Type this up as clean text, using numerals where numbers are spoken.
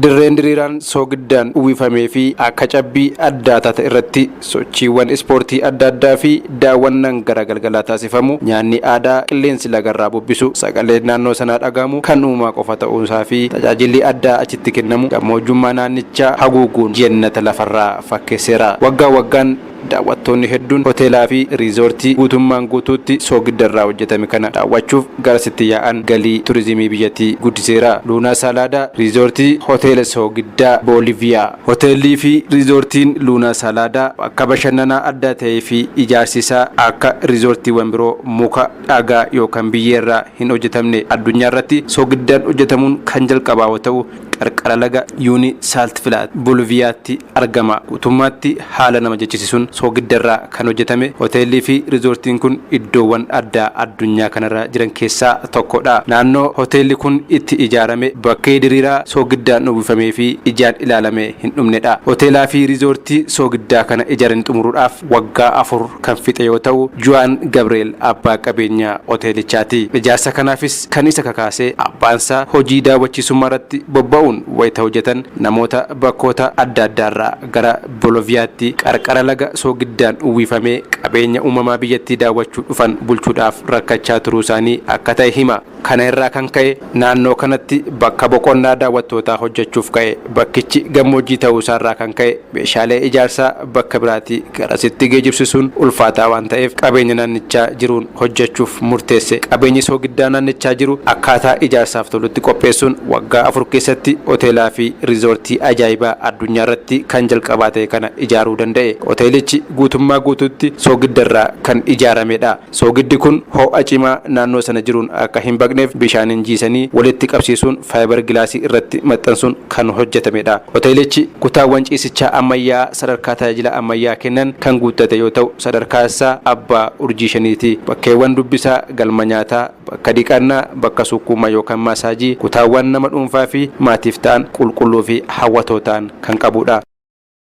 dirreen diriiraan soogiddaan uwwifamee fi akka cabbii addaa taate irratti sochiiwwan ispoortii adda addaa fi daawwannaan gara galgalaa taasifamu. Nyaanni aadaa qilleensi lagarraa bubbisu sagalee naannoo sanaa dhagahamu kan uumaa qofa ta'uusaa fi tajaajilli addaa achitti kennamu gammoojjummaa naannichaa haguuguun jannata lafarraa fakkeesseera. Waggaa waggaan daawwattoonni hedduun hoteelaa fi riizoortii guutummaan guutuutti soogiddarraa hojjetame kana daawwachuuf garasitti yaa'an galii turizimii biyyattii guddiseera. Luunaa Salaadaa riizoortii hoteela soogiddaa Booliviyaa. Hoteellii fi riizoortiin Luunaa Salaadaa akka bashannanaa adda ta'ee fi ijaarsi isaa akka riizoortiiwwan biroo muka, dhagaa yookaan biyyeerraa hin hojjetamne addunyaa irratti soogiddaan hojjetamuun kan jalqabaa yoo ta'u qarqara laga yuuni saaltifilaat Booliviyaatti argama. Guutummaatti haala nama jechisiisuun soogiddarraa kan hojjetame. Hoteellii fi riizoortiin kun iddoowwan addaa addunyaa kanarra jiran keessaa tokkodha. Naannoo hoteelli kun itti ijaarame bakkee diriiraa soogiddaan uwwifamee fi ijaan ilaalamee hin dhumnedha. Hoteelaa fi riizoortii soogiddaa kana ijaaranii xumuruudhaaf waggaa 4 kan fixe yoo ta'u Juwaan Gabriel abbaa qabeenyaa hoteelichaati. Ijaarsa kanaafis kan isa kakaasee abbaansaa hojii daawwachiisummaa irratti bobba'uun wayita hojjetan namoota bakkoota adda addaarraa gara Booliviyaatti qarqara laga soogiddaan uwwifamee qabeenya uumamaa biyyattii daawwachuu dhufan bulchuudhaaf rakkachaa turuu isaanii akka ta'e hima. Kana irraa kan ka'e naannoo kanatti bakka boqonnaa daawwattootaa hojjechuuf ka'e bakkichi gammoojjii ta'uu isaarraa kan ka'e meeshaalee ijaarsaa bakka biraatti garasitti geejjibsiisuun ulfaataa waan ta'eef qabeenya naannichaa jiruun hojjechuuf murteesse. Qabeenyi soogiddaa naannichaa jiru akkaataa ijaarsaaf tolutti qopheessuun waggaa 4 keessatti hoteelaa fi riizoortii ajaa'ibaa addunyaa irratti kan jalqabaa ta'e kana ijaaruu danda'e. Hoteelichi guutummaa guutuutti soogiddarraa kan ijaaramedha. Soogiddi kun ho'a cimaa naannoo sana jiruun akka hin baqneef bishaaniin jiisanii walitti qabsiisuun faayibar gilaasii irratti maxxansuun kan hojjetamedha. Hoteelichi kutaawwan ciisichaa ammayyaa sadarkaa tajaajila ammayyaa kennan kan guuttate yoo ta'u sadarkaa isaa abbaa urjii 5ti. Bakkeewwan dubbisaa, galma nyaataa, bakka dhiqannaa, bakka sukkuumaa yookaan maasaajii, kutaawwan nama dhuunfaa fi maatiif ta'an qulqulluu fi hawwatoo ta'an kan qabudha.